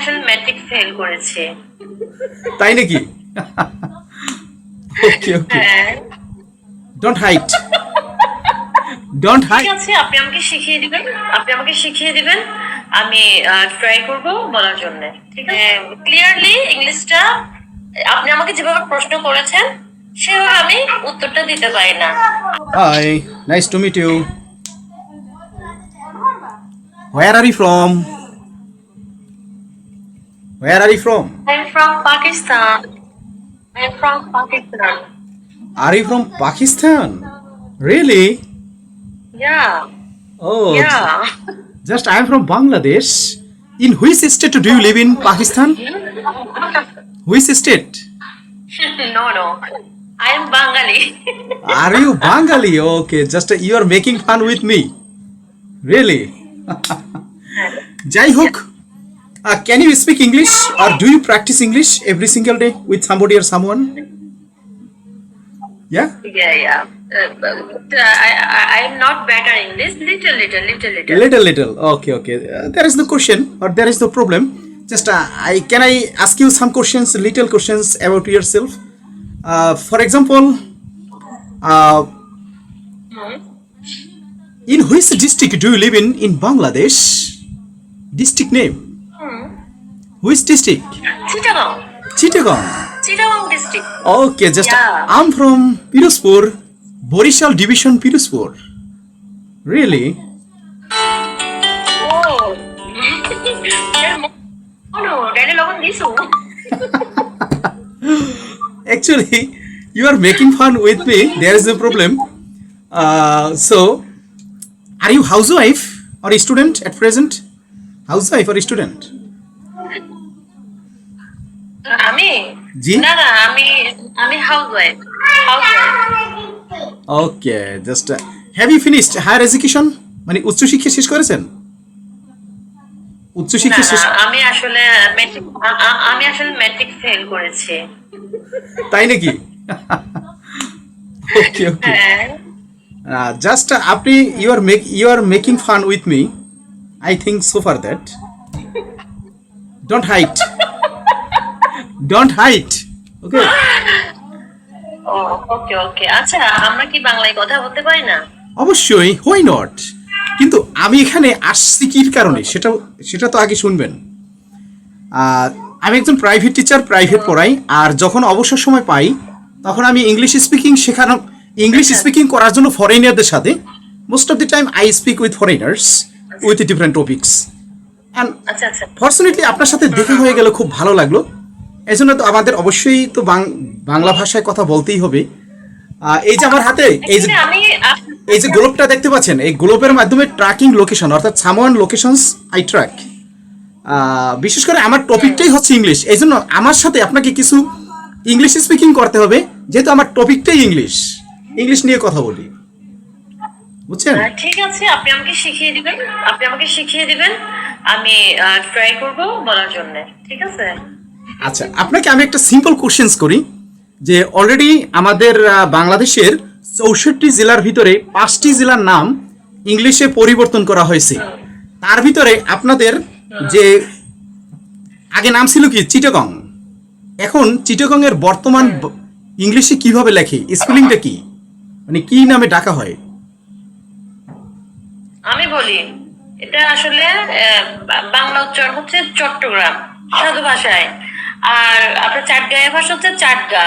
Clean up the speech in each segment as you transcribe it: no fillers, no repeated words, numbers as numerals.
আসলে matric fail করেছি। তাই নাকি? ওকে ওকে, হ্যাঁ। ডোন্ট হাইট, ডোন্ট ঠিক হাইট। আছে, আপনি আমাকে শিখিয়ে দিবেন। আপনি আমাকে শিখিয়ে দিবেন। আমি ট্রাই করব বলার জন্য। ঠিক আছে, ক্লিয়ারলি ইংলিশটা আপনি আমাকে যেভাবে প্রশ্ন করেছেন সেভাবে আমি উত্তরটা দিতে পারি না। Hi, nice to meet you. Where are you from? Where are you from? I'm from Pakistan. I'm from Pakistan. Are you from Pakistan? Really? Yeah, Oh, yeah. just I am from Bangladesh. In which state do you live in Pakistan? Which state? No, no. I am Bengali. Are you Bengali? Okay, just you are making fun with me. Really? Jai Hook. Can you speak English or do you practice English every single day with somebody or someone? Yeah? Yeah, yeah. But, I am not better in this. Little, little, little, little. Little, little. Okay, okay. There is no question or there is no problem. Just can I ask you some questions, little questions about yourself? For example, uh, in which district do you live in Bangladesh? District name? Which district? Chittagong. Chittagong. Chittagong district. Okay, just Yeah. I'm from Pirospur, Borishal Division, Pirospur. Really? Oh. Oh no, Daddy Logan this one. Actually, you are making fun with me. There is no problem. So, are you housewife or a student at present? Housewife or a student? আমি জি? না না আমি আমি housewife. Housewife. Okay, just have you finished higher education? মানে উচ্চশিক্ষা শেষ করেছেন? না উচ্চশিক্ষা না শেষ? আমি আসলে ম্যাট্রিক আমি আসলে ম্যাট্রিক ফেল করেছি। তাই নাকি? ওকে ওকে, হ্যাঁ। জাস্ট আপনি you are making fun with me. I think so far that don't hide, don't hide. Okay. ও ওকে ওকে, আচ্ছা আমরা কি বাংলায় কথা বলতে পারি না? অবশ্যই, হোয়াই নট। কিন্তু আমি এখানে আসছি কির কারণে সেটা সেটা তো আগে শুনবেন। আমি একজন প্রাইভেট টিচার, প্রাইভেট পড়াই, আর যখন অবসর সময় পাই তখন আমি ইংলিশ স্পিকিং করার জন্য ফরেনারদের সাথে most of the time I speak with foreigners with different topics. And আচ্ছা আচ্ছা। ফর্চুনেটলি আপনার সাথে দেখা হয়ে গেল, খুব ভালো লাগলো। এই জন্য তো আমাদের অবশ্যই তো বাংলা ভাষায় কথা বলতেই হবে। এই যে আমার হাতে এই যে Actually, আমি এই যে গ্লোবটা দেখতে পাচ্ছেন, এই গ্লোবের মাধ্যমে ট্র্যাকিং লোকেশন, অর্থাৎ সামওয়ান লোকেশনস আই ট্র্যাক। বিশেষ করে আমার টপিকটাই হচ্ছে ইংলিশ, এই জন্য আমার সাথে আপনাকে কিছু ইংলিশ স্পিকিং করতে হবে, যেহেতু আমার টপিকটাই ইংলিশ। ইংলিশ নিয়ে কথা বলি, বুঝছেন? ঠিক আছে, আপনি আমাকে শিখিয়ে দিবেন। আপনি আমাকে শিখিয়ে দিবেন। আমি ট্রাই করব বলার জন্য। ঠিক আছে। আচ্ছা, আপনাকে আমি একটা সিম্পল কোশ্চেন্স করি যে অলরেডি আমাদের বাংলাদেশের 64 জেলার ভিতরে 5টি জেলার নাম ইংলিশে পরিবর্তন করা হয়েছে। তার ভিতরে আপনাদের যে আগে নাম ছিল কি চিটাগং, এখন চিটাগং এর বর্তমান ইংলিশে কিভাবে লেখে, স্পেলিংটা কি, মানে কি নামে ডাকা হয়? আমি বলি, এটা আসলে বাংলা উচ্চারণ হচ্ছে চট্টগ্রাম সাধু ভাষায়, আর আপনার চাটগাঁয়ের ভাষা হচ্ছে চাটগা,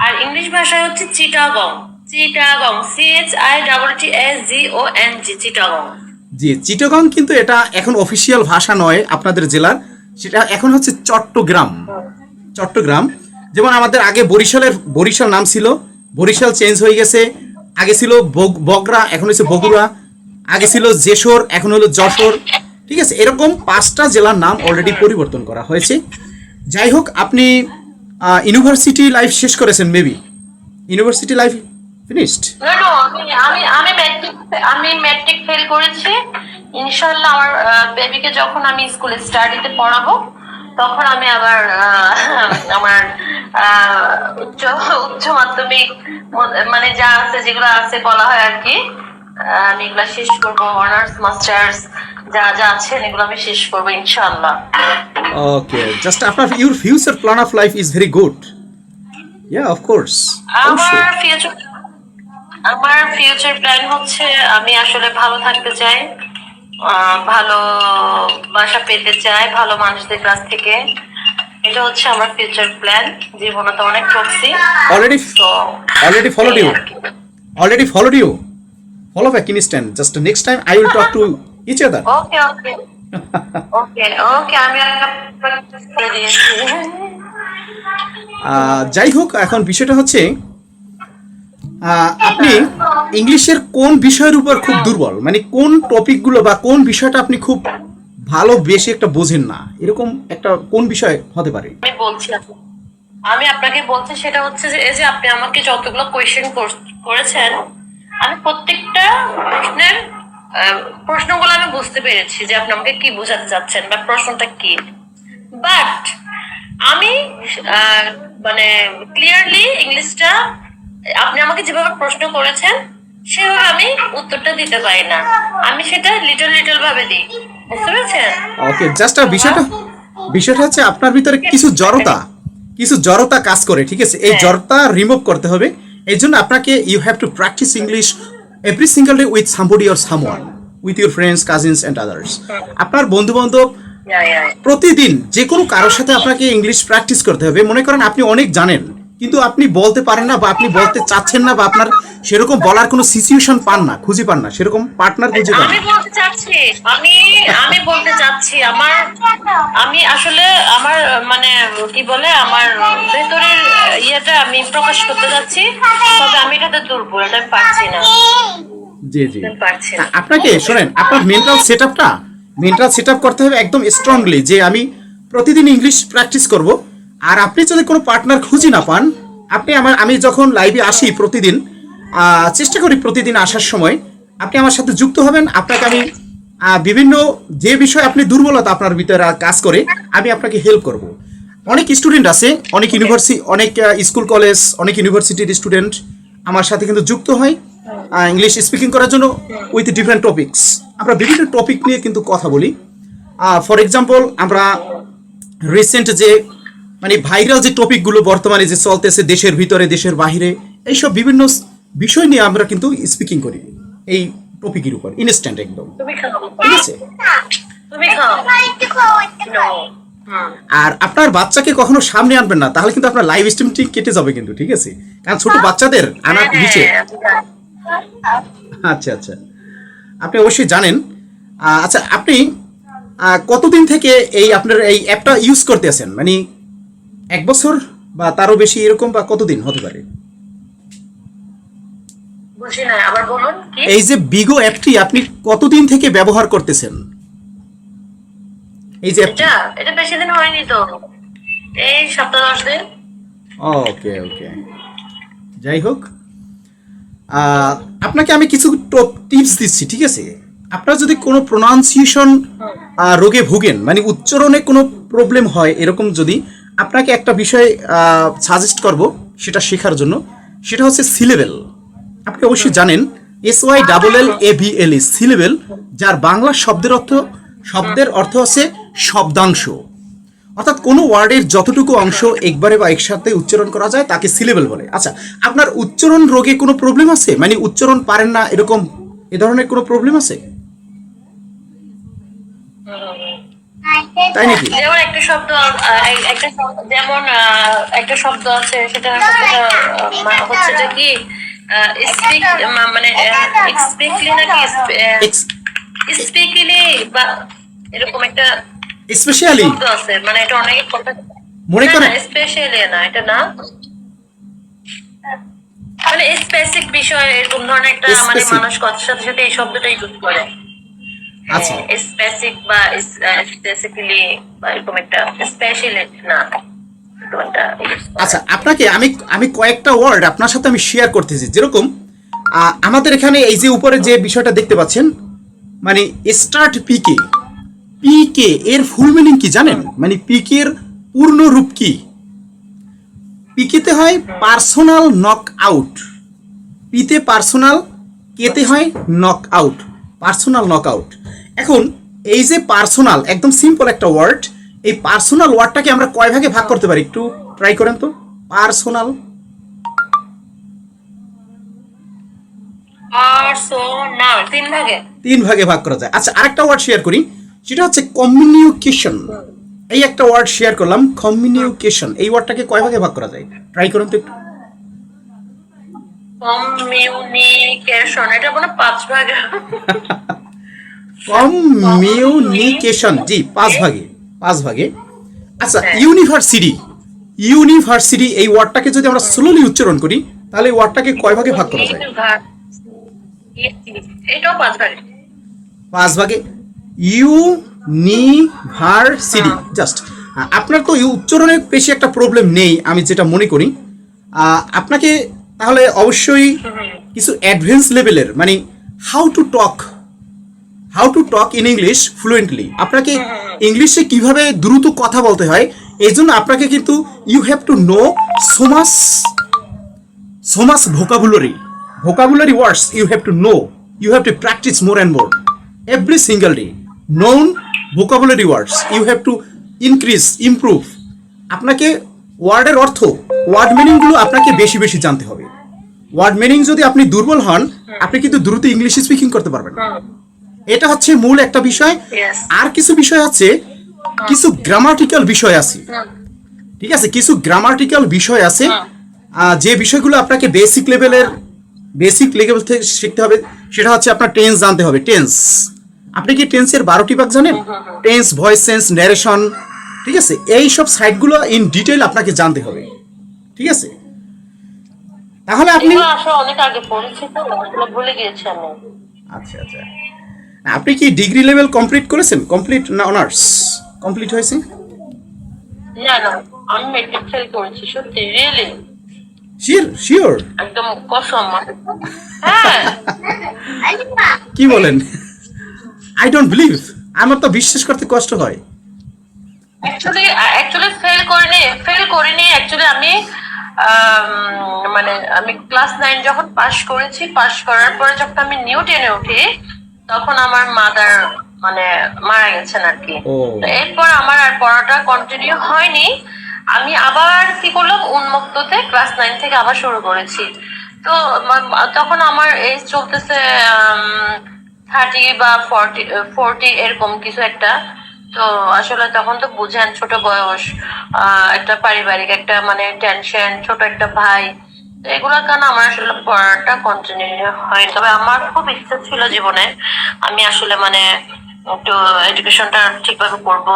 আর ইংলিশ ভাষায় হচ্ছে চিটাগং। চিটাগং, CHITTASGONG, চিটাগং। জি, চিটাগং কিন্তু এটা এখন অফিসিয়াল ভাষা নয় আপনাদের জেলার, সেটা এখন হচ্ছে চট্টগ্রাম। চট্টগ্রাম, যেমন আমাদের আগে বরিশাল নাম ছিল, বরিশাল চেঞ্জ হয়ে গেছে। আগে ছিল বগরা, এখন হচ্ছে বগুড়া। আগে ছিল যশোর, এখন হলো যশোর। ঠিক আছে, এরকম 5টা জেলার নাম অলরেডি পরিবর্তন করা হয়েছে। যাই হোক, আপনি ইউনিভার্সিটি লাইফ শেষ করেছেন, মেবি ইউনিভার্সিটি লাইফ ফিনিশড? না না, আমি ম্যাট্রিক ফেল করেছি। ইনশাআল্লাহ আমার বেবিকে যখন আমি স্কুলে স্টাডিতে পড়াবো তখন আমি আবার আমার উচ্চ উচ্চ মাধ্যমিক মানে যা আছে, যেগুলো আছে বলা হয় আর কি, আমি এগুলা শেষ করবো, অনার্স মাস্টার্স যা যা আছে এগুলো আমি শেষ করবো ইনশাআল্লাহ। ওকে, জাস্ট আপনার your future plan of life is very good. Yeah, of course. আমার ফিউচার প্ল্যান হচ্ছে আমি আসলে ভালো থাকতে চাই, ভালো বাসা পেতে চাই ভালো মানুষদের কাছ থেকে। এটা হচ্ছে আমার ফিউচার প্ল্যান। জীবনে তো অনেক ঠকছি, অলরেডি তো already followed you. Already followed you. Follow back instant. Just next time I will talk to each other. ওকে ওকে ওকে ওকে, আমি করে দিয়েছি। যাই হোক, এখন বিষয়টা হচ্ছে আপনি ইংলিশের কোন বিষয়ের উপর খুব দুর্বল, মানে কোন টপিকগুলো বা কোন বিষয়টা আপনি খুব ভালো বেশি একটা বোঝেন না, এরকম একটা কোন বিষয় হতে পারে? আমি আপনাকে বলছি সেটা হচ্ছে যে এই যে আপনি আমাকে যতগুলো কোয়েশ্চেন করেছেন, আমি প্রত্যেকটা প্রশ্নের প্রশ্নগুলো আমি বুঝতে পেরেছি যে আপনি আমাকে কি বোঝাতে চাচ্ছেন বা প্রশ্নটা কি। বাট আমি মানে ক্লিয়ারলি ইংলিশটা আপনি আমাকে যেভাবে প্রশ্ন করেছেন সেভাবে আমি উত্তরটা দিতে পারি না, আমি সেটা লিটল লিটল ভাবে দিই, বুঝতে পেরেছেন? ওকে, জাস্ট বিষয়টা হচ্ছে আপনার ভিতরে কিছু জড়তা কাজ করে, ঠিক আছে? এই জড়তা রিমুভ করতে হবে। এই জন্য আপনাকে you have to practice English every single day with somebody or someone, with your friends, cousins and others. আপনার বন্ধু বান্ধব প্রতিদিন যে কোনো কারোর সাথে আপনাকে ইংলিশ প্র্যাকটিস করতে হবে। মনে করেন আপনি অনেক জানেন কিন্তু আপনি বলতে পারেন না বা আপনি বলতে চাচ্ছেন না বা আপনার সেরকম বলার কোনো সিচুয়েশন পান না, খুঁজে পান না, সেরকম পার্টনার খুঁজে পান না। আমি বলতে চাচ্ছি আমি আসলে আমার মানে কি বলে আমার ভেতরের ইয়েটা আমি প্রকাশ করতে যাচ্ছি, তবে আমি এটাতে দুর্বল, এটা আমি পারছি না। জি জি, পারছি না। আপনাকে শোনেন, আপনার মেন্টাল সেটআপ করতে হবে একদম স্ট্রংলি, যে আমি প্রতিদিন ইংলিশ প্র্যাকটিস করব। আর আপনি যদি কোনো পার্টনার খুঁজে না পান, আমি যখন লাইভে আসি প্রতিদিন, চেষ্টা করি প্রতিদিন আসার সময় আপনি আমার সাথে যুক্ত হবেন। আপনাকে আমি বিভিন্ন যে বিষয়ে আপনি দুর্বলতা আপনার ভিতরে কাজ করে আমি আপনাকে হেল্প করব। অনেক স্টুডেন্ট আছে, অনেক স্কুল কলেজ, অনেক ইউনিভার্সিটির স্টুডেন্ট আমার সাথে কিন্তু যুক্ত হয় ইংলিশ স্পিকিং করার জন্য উইথ ডিফারেন্ট টপিকস। আমরা বিভিন্ন টপিক নিয়ে কিন্তু কথা বলি। ফর এক্সাম্পল, আমরা রিসেন্ট যে মানে ভাইরাল যে টপিকগুলো বর্তমানে যে চলতেছে দেশের ভিতরে দেশের বাইরে, এইসব বিভিন্ন বিষয় নিয়ে আমরা কিন্তু স্পিকিং করি এই টপিকের উপর ইনস্ট্যান্ট একদম, ঠিক আছে? আর আপনার বাচ্চাকে কখনো সামনে আনবেন না, তাহলে কিন্তু আপনার লাইভ স্ট্রিমটি কেটে যাবে কিন্তু, ঠিক আছে? কারণ ছোট বাচ্চাদের আনার নিচে। আচ্ছা আচ্ছা, আপনি অবশ্যই জানেন। আচ্ছা, আপনি কতদিন থেকে আপনার এই অ্যাপটা ইউজ করতে আছেন? মানে 1 বছর বা তারও বেশি এরকম, বা কতদিন হতে পারে? এই যে বিগো অ্যাপটি আপনি কতদিন থেকে ব্যবহার করতেছেন? এই যে এটা বেশি দিন হয়নি তো, এই সপ্তাহ 10 দিন। ওকে ওকে, যাই হোক, আপনাকে আমি কিছু টিপস দিচ্ছি, ঠিক আছে? আপনার যদি কোনো প্রোনাউন্সিয়েশন রোগে ভুগেন, মানে উচ্চারণে কোনো প্রবলেম হয়, এরকম যদি আপনাকে একটা বিষয় সাজেস্ট করব সেটা শেখার জন্য, সেটা হচ্ছে সিলেবেল। আপনি অবশ্যই জানেন SYLLABLE সিলেবেল, যার বাংলা শব্দের অর্থ হচ্ছে শব্দাংশ। অর্থাৎ কোনো ওয়ার্ডের যতটুকু অংশ একবারে বা একসাথে উচ্চারণ করা যায় তাকে সিলেবেল বলে। আচ্ছা, আপনার উচ্চারণ রোগে কোনো প্রবলেম আছে? মানে উচ্চারণ পারেন না, এরকম এ ধরনের কোনো প্রবলেম আছে? তাই নাকি? যেমন একটা শব্দ আছে, সেটা হচ্ছে যে কি মানে এক্সপেক্টলি নাকি স্পিকলি বা এরকম একটা স্পেশালি শব্দ আছে, মানে এটা অনেক মনে করেন স্পেশালি না, এটা না, মানে স্পেসিফিক বিষয় এরকম ধরনের একটা, মানে মানুষ কথার সাথে সাথে এই শব্দটা ইউজ করে। আচ্ছা, স্পেসিফিক বা স্পেসিফিকলি বা এরকম একটা স্পেশাল না। আচ্ছা, আপনাকে আমি কয়েকটা ওয়ার্ড আপনার সাথে আমি শেয়ার করতেছি। যেরকম আমাদের এখানে এই যে উপরে যে বিষয়টা দেখতে পাচ্ছেন, মানে স্টার্ট পিকে এর ফুল মিনিং কি জানেন? মানে পিকে এর পূর্ণ রূপ কি? পিকেতে হয় পার্সোনাল নক আউট, পিতে পার্সোনাল কেতে হয় knock out, personal knock out. এখন এই যে পার্সোনাল, একদম সিম্পল একটা ওয়ার্ড, এই পার্সোনাল ওয়ার্ডটাকে আমরা কয় ভাগে ভাগ করতে পারি একটু ট্রাই করেন তো। পার্সোনাল, পার্সোনাল 3 ভাগে। 3 ভাগে ভাগ করা যায়। আচ্ছা, আরেকটা ওয়ার্ড শেয়ার করি, সেটা হচ্ছে কমিউনিকেশন। এই একটা ওয়ার্ড শেয়ার করলাম, কমিউনিকেশন। এই ওয়ার্ডটাকে কয় ভাগে ভাগ করা যায় ট্রাই করেন তো একটু। কমিউনিকেশন, এটা কোনো 5 ভাগে। কমিউনিকেশন, জি 5 ভাগে, 5 ভাগে। আচ্ছা, ইউনিভার্সিটি, ইউনিভার্সিটি এই ওয়ার্ডটাকে যদি আমরা স্লোলি উচ্চারণ করি তাহলে এই ওয়ার্ডটাকে কয় ভাগে ভাগ করা যায়? এটাও 5 ভাগে। 5 ভাগে। ইউনিভার্সিটি, জাস্ট আপনার তো এই উচ্চারণের বেশি একটা প্রবলেম নেই আমি যেটা মনে করি। আপনাকে তাহলে অবশ্যই কিছু অ্যাডভান্স লেভেলের, মানে how to talk in English fluently, আপনাকে ইংলিশে কিভাবে দ্রুত কথা বলতে হয়, এই জন্য আপনাকে কিন্তু you have to know so much vocabulary words you have to know, you have to practice more and more every single day. Known vocabulary words you have to improve. আপনাকে ওয়ার্ডের অর্থ, ওয়ার্ড মিনিং গুলো আপনাকে বেশি বেশি জানতে হবে। Word meaning যদি আপনি দুর্বল হন, আপনি কিন্তু দ্রুত ইংলিশ স্পিকিং করতে পারবেন না। এটা হচ্ছে মূল একটা বিষয়। আর কিছু বিষয় আছে, কিছু গ্রামাটিক্যাল বিষয় আছে, ঠিক আছে, কিছু গ্রামাটিক্যাল বিষয় আছে যে বিষয়গুলো আপনাকে বেসিক লেভেল থেকে শিখতে হবে। সেটা হচ্ছে আপনার টেন্স জানতে হবে। টেন্স, আপনি কি টেন্সের 12টি ভাগ জানেন? টেন্স, ভয়েস চেঞ্জ, ন্যারেশন, ঠিক আছে, এই সব সাইটগুলো ইন ডিটেইল আপনাকে জানতে হবে, ঠিক আছে। তাহলে আপনি অনেক আগে পড়েছি তো ভুলে গিয়েছি আমি। আচ্ছা আচ্ছা, আপনি কি ডিগ্রি লেভেল কমপ্লিট করেছেন? কমপ্লিট না অনার্স কমপ্লিট হয়েছে? না না, আমি মেট্রিক ফেল করেছি, সত্যি, রিয়েলি। শিওর? একদম কসম। হ্যাঁ। কি বলেন? আই ডোন্ট বিলিভ, আমার তো বিশ্বাস করতে কষ্ট হয়। অ্যাকচুয়ালি ফেল করিনি অ্যাকচুয়ালি আমি মানে আমি ক্লাস 9 যখন পাশ করেছি, পাশ করার পরে যখন আমি নিউ 10-এ উঠি, তখন আমার মাদার মানে মারা গেছেন আর কি। এরপর আমার আর পড়াটা কন্টিনিউ হয়নি। আমি আবার কি করলাম, উন্মুক্ততে ক্লাস 9 থেকে আবার শুরু করেছি। তো তখন আমার এজ চলতেছে 30 বা 40 এরকম কিছু একটা। তো আসলে তখন তো বুঝেন, ছোট বয়স, একটা পারিবারিক একটা মানে টেনশন, ছোট একটা ভাই, তো এগুলোর কারণে আমার আসলে পড়াটা কন্টিনিউ হয়নি। তবে আমার খুব ইচ্ছা ছিল জীবনে আমি আসলে মানে একটু এডুকেশনটা ঠিকভাবে করব,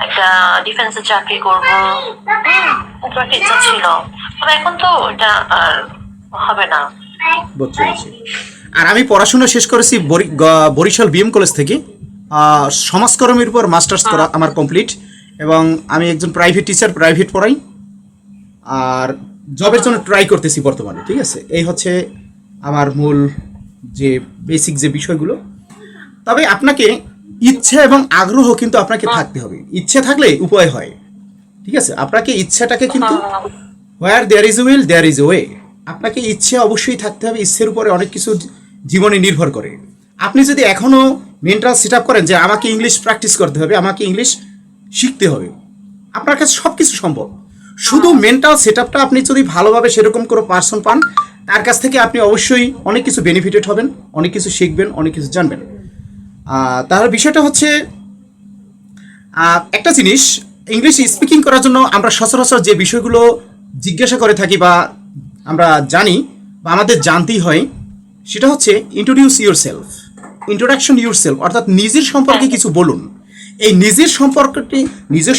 একটা ডিফেন্সে চাকরি করব, একটা ইচ্ছা ছিল। তবে এখন তো এটা আর হবে না। বুঝতে পেরেছি। আর আমি পড়াশোনা শেষ করেছি বরিশাল বিএম কলেজ থেকে, সমাজকর্মের উপর মাস্টার্স করা আমার কমপ্লিট, এবং আমি একজন প্রাইভেট টিচার, প্রাইভেট পড়াই, আর জবের জন্য ট্রাই করতেছি বর্তমানে, ঠিক আছে। এই হচ্ছে আমার মূল যে বেসিক যে বিষয়গুলো। তবে আপনাকে ইচ্ছা এবং আগ্রহ কিন্তু আপনাকে থাকতে হবে। ইচ্ছে থাকলে উপায় হয়, ঠিক আছে। আপনাকে ইচ্ছাটাকে কিন্তু where there is will there is way, আপনাকে ইচ্ছে অবশ্যই থাকতে হবে। ইচ্ছের উপরে অনেক কিছু জীবনে নির্ভর করে। আপনি যদি এখনও মেন্টাল সেট আপ করেন যে আমাকে ইংলিশ প্র্যাকটিস করতে হবে, আমাকে ইংলিশ শিখতে হবে, আপনার কাছে সব কিছু সম্ভব। শুধু মেন্টাল সেট আপটা আপনি যদি ভালোভাবে সেরকম কোনো পার্সন পান, তার কাছ থেকে আপনি অবশ্যই অনেক কিছু বেনিফিটেড হবেন, অনেক কিছু শিখবেন, অনেক কিছু জানবেন। তার বিষয়টা হচ্ছে একটা জিনিস, ইংলিশ স্পিকিং করার জন্য আমরা সচরাচর যে বিষয়গুলো জিজ্ঞাসা করে থাকি বা আমরা জানি বা আমাদের জানতেই হয়, সেটা হচ্ছে ইন্ট্রোডাকশন ইউরসেলফ, অর্থাৎ নিজের সম্পর্কে কিছু বলুন। এই নিজের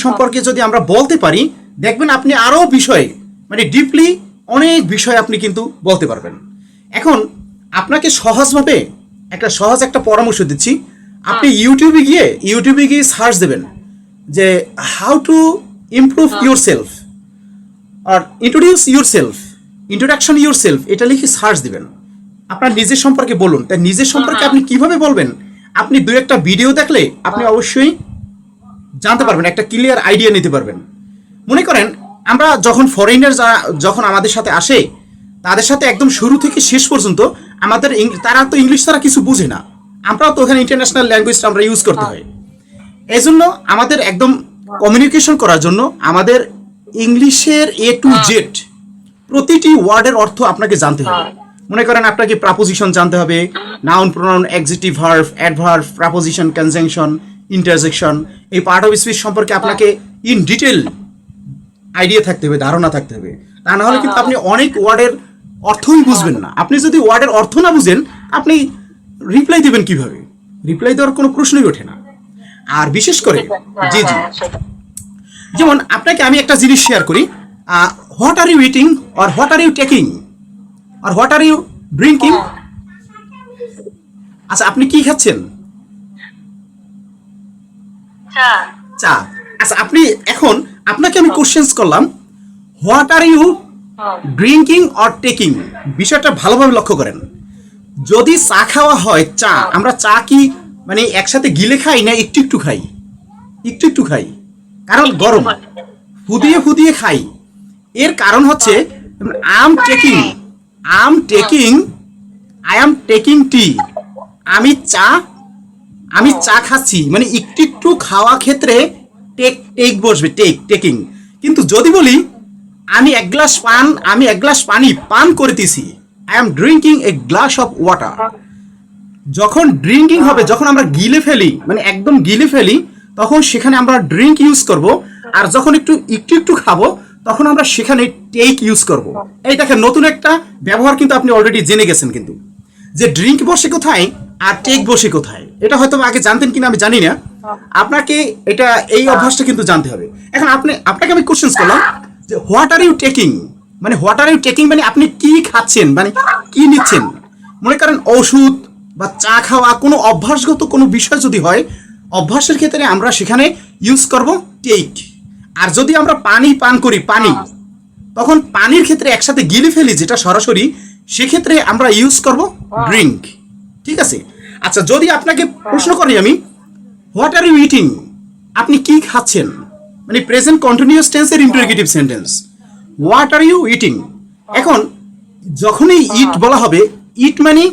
সম্পর্কে যদি আমরা বলতে পারি, দেখবেন আপনি আরও বিষয়ে মানে ডিপলি অনেক বিষয় আপনি কিন্তু বলতে পারবেন। এখন আপনাকে সহজভাবে সহজ একটা পরামর্শ দিচ্ছি। আপনি ইউটিউবে গিয়ে সার্চ দেবেন যে হাউ টু ইমপ্রুভ ইউরসেলফ আর ইন্ট্রোডাকশন ইউরসেলফ, এটা লিখে সার্চ দিবেন। আপনার নিজের সম্পর্কে বলুন। তাই নিজের সম্পর্কে আপনি কিভাবে বলবেন, আপনি 2-1টা ভিডিও দেখলে আপনি অবশ্যই জানতে পারবেন, একটা ক্লিয়ার আইডিয়া নিতে পারবেন। মনে করেন আমরা যখন ফরেনার যখন আমাদের সাথে আসে, তাদের সাথে একদম শুরু থেকে শেষ পর্যন্ত আমাদের তারা তো ইংলিশ ছাড়া কিছু বুঝে না, আমরাও তো ওখানে ইন্টারন্যাশনাল ল্যাঙ্গুয়েজটা আমরা ইউজ করতে হয়। এই জন্য আমাদের একদম কমিউনিকেশন করার জন্য আমাদের ইংলিশের এ টু জেড প্রতিটি ওয়ার্ডের অর্থ আপনাকে জানতে হবে। মনে করেন আপনাকে প্রাপোজিশন জানতে হবে, noun, pronoun, adjective verb, adverb, preposition, conjunction, interjection, এই পার্ট অফ স্পিচ সম্পর্কে আপনাকে ইন ডিটেল আইডিয়া থাকতে হবে, ধারণা থাকতে হবে। তা না হলে কিন্তু আপনি অনেক ওয়ার্ডের অর্থই বুঝবেন না। আপনি যদি ওয়ার্ডের অর্থ না বুঝেন, আপনি রিপ্লাই দিবেন কিভাবে? রিপ্লাই দেওয়ার কোনো প্রশ্নই ওঠে না। আর বিশেষ করে জি জি, যেমন আপনাকে আমি একটা জিনিস শেয়ার করি, what are you eating, or what are you taking, আর হোয়াট আর ইউ ড্রিঙ্কিং। আচ্ছা, আপনি কি খাচ্ছেন? চা। আচ্ছা, আপনি এখন আপনাকে আমি কোশ্চেন্স করলাম, what are you drinking or taking. বিষয়টা ভালোভাবে লক্ষ্য করেন। যদি চা খাওয়া হয়, চা, আমরা চা কি মানে একসাথে গিলে খাই না একটু একটু খাই? একটু একটু খাই, কারণ গরম, ফুদিয়ে ফুদিয়ে খাই। এর কারণ হচ্ছে আই এম টেকিং টি, আমি চা খাচ্ছি, মানে একটু একটু খাওয়া ক্ষেত্রে টেক বসবে, টেকিং। কিন্তু যদি বলি আমি এক গ্লাস পানি পান করিতেছি, I am drinking a glass of water. যখন ড্রিঙ্কিং হবে, যখন আমরা গিলে ফেলি, মানে একদম গিলে ফেলি, তখন সেখানে আমরা ড্রিঙ্ক ইউজ করব। আর যখন একটু একটু খাবো, তখন আমরা সেখানে টেক ইউজ করব। এই দেখেন, নতুন একটা ব্যবহার কিন্তু আপনি অলরেডি জেনে গেছেন, কিন্তু যে ড্রিঙ্ক বসে কোথায় আর টেক বসে কোথায়, এটা হয়তো আগে জানতেন কিনা আমি জানি না। আপনাকে এটা এই অভ্যাসটা কিন্তু জানতে হবে। এখন আপনাকে আমি কোশ্চেন করলাম যে হোয়াট আর ইউ টেকিং, মানে হোয়াট আর ইউ টেকিং মানে আপনি কি খাচ্ছেন, মানে কি নিচ্ছেন। মনে করেন ওষুধ বা চা খাওয়া, কোনো অভ্যাসগত কোনো বিষয় যদি হয়, অভ্যাসের ক্ষেত্রে আমরা সেখানে ইউজ করব টেক। আর যদি আমরা পানি পান করি, তখন পানির ক্ষেত্রে একসাথে গিলে ফেলি যেটা সরাসরি, সেক্ষেত্রে আমরা ইউজ করব ড্রিঙ্ক। ঠিক আছে? আচ্ছা, যদি আপনাকে প্রশ্ন করি আমি, হোয়াট আর ইউ ইটিং, আপনি কি খাচ্ছেন, মানে প্রেজেন্ট কন্টিনিউয়াস টেন্সের interrogative sentence, what are you eating. এখন যখনই ইট বলা হবে, ইট মানে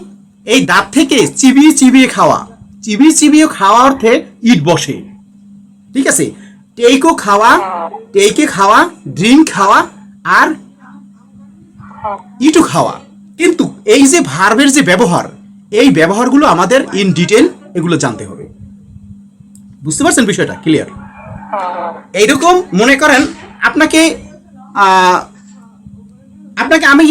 এই দাঁত থেকে চিবিয়ে চিবিয়ে খাওয়া অর্থে ইট বসে। ঠিক আছে? টেকে খাওয়া, ড্রিঙ্ক খাওয়া, আর ইটু খাওয়া। কিন্তু এই যে ভার্বের যে ব্যবহার, এই ব্যবহারগুলো আমাদের ইন ডিটেল এগুলো জানতে হবে। বুঝতে পারছেন বিষয়টা? ক্লিয়ার? এইরকম মনে করেন আপনাকে আমি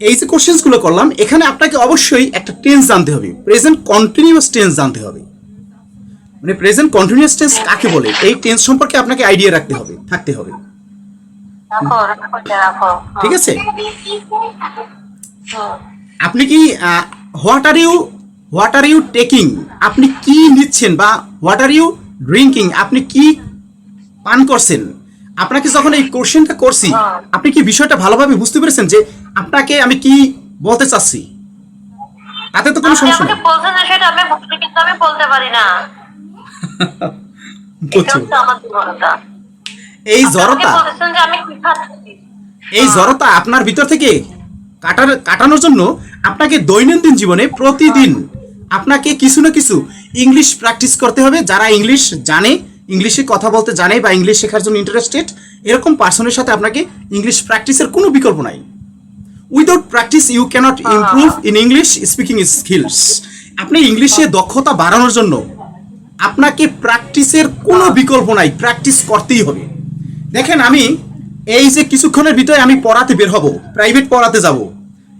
এই যে কোশ্চেন্সগুলো করলাম, এখানে আপনাকে অবশ্যই একটা টেন্স জানতে হবে, প্রেজেন্ট কন্টিনিউয়াস টেন্স জানতে হবে। মানে প্রেজেন্ট কন্টিনিউয়াস টেন্স কাকে বলে, এই টেন্স সম্পর্কে আপনাকে আইডিয়া থাকতে হবে। ঠিক আছে? আপনি কি হোয়াট আর ইউ টেকিং, আপনি কি নিচ্ছেন, বা হোয়াট আর ইউ ড্রিঙ্কিং, আপনি কি পান করছেন। আপনাকে যখন এই কোশ্চেনটা করছি, আপনি কি বিষয়টা ভালোভাবে বুঝতে পেরেছেন যে আপনাকে আমি কি বলতে চাচ্ছি? তাতে তো কোনো সমস্যা নেই। আমি বলতে পারি না। এই জড়তা আপনার ভিতর থেকে কাটানোর জন্য আপনাকে দৈনন্দিন জীবনে প্রতিদিন আপনাকে কিছু না কিছু ইংলিশ প্র্যাকটিস করতে হবে। যারা ইংলিশ জানে, ইংলিশে কথা বলতে জানে, বা ইংলিশ শেখার জন্য ইন্টারেস্টেড, এরকম পার্সনের সাথে আপনাকে ইংলিশ প্র্যাকটিসের কোনো বিকল্প নাই। Without practice you cannot improve in English speaking skills. আপনি ইংলিশে দক্ষতা বাড়ানোর জন্য আপনাকে প্র্যাকটিসের কোনো বিকল্প নাই, প্র্যাকটিস করতেই হবে। দেখেন, আমি এই যে কিছুক্ষণের ভিতরে আমি পড়াতে বের হব, প্রাইভেট পড়াতে যাব।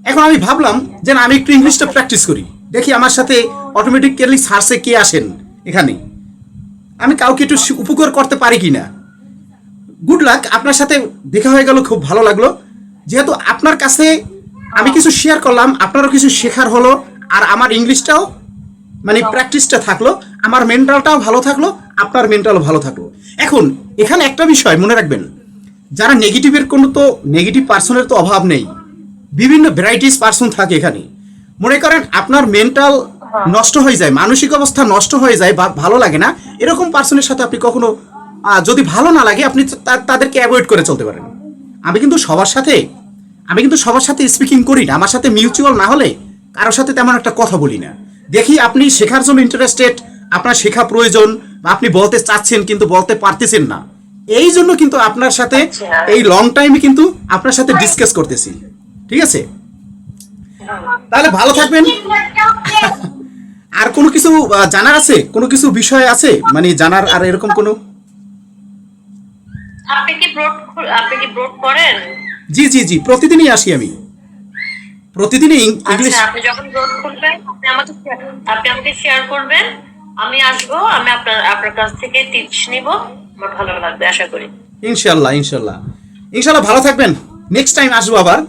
এখন আমি ভাবলাম যে আমি একটু ইংলিশটা প্র্যাকটিস করি, দেখি আমার সাথে অটোমেটিক্যালি সার্চে কে আসেন, এখানে আমি কাউকে একটু উপকার করতে পারি কিনা। গুড লাক, আপনার সাথে দেখা হয়ে গেল, খুব ভালো লাগলো। যেহেতু আপনার কাছে আমি কিছু শেয়ার করলাম, আপনারও কিছু শেখার হলো, আর আমার ইংলিশটাও মানে প্র্যাকটিসটা থাকলো, আমার মেন্টালটাও ভালো থাকলো, আপনার মেন্টালও ভালো থাকলো। এখন এখানে একটা বিষয় মনে রাখবেন, যারা নেগেটিভ পার্সনের তো অভাব নেই, বিভিন্ন ভ্যারাইটিস পার্সন থাকে এখানে। মনে করেন আপনার মেন্টাল নষ্ট হয়ে যায়, মানসিক অবস্থা নষ্ট হয়ে যায়, বা ভালো লাগে না, এরকম পার্সনের সাথে আপনি কখনো যদি ভালো না লাগে, আপনি তাদেরকে অ্যাভয়েড করে চলতে পারেন। আমি কিন্তু সবার সাথে স্পিকিং করি না, আমার সাথে মিউচুয়াল না হলে কারোর সাথে তেমন একটা কথা বলি না। দেখি আপনি শেখার জন্য ইন্টারেস্টেড, আপনার শেখা প্রয়োজন, বা আপনি বলতে চাচ্ছেন কিন্তু বলতে পারতেছেন না, এই জন্য কিন্তু আপনার সাথে এই লং টাইমে কিন্তু আপনার সাথে ডিসকাস করতেছি। ঠিক আছে, তাহলে ভালো থাকবেন। আর কোনো কিছু জানার আছে, কোনো কিছু বিষয় আছে মানে জানার আর এরকম কোনো? আপনি কি ব্রড করেন? জি জি জি, প্রতিদিনই আসি আমি, প্রতিদিনই ইংলিশ। আচ্ছা, আপনি যখন ব্রড খুলবেন আপনি আমাকে শেয়ার করবেন, আমি আসবো, আমি আপনার কাছ থেকে টিপস নিব, আমার ভালো লাগবে আশা করি। ইনশাল্লাহ ইনশাল্লাহ ইনশাল্লাহ, ভালো থাকবেন। নেক্সট টাইম আসবো আবার।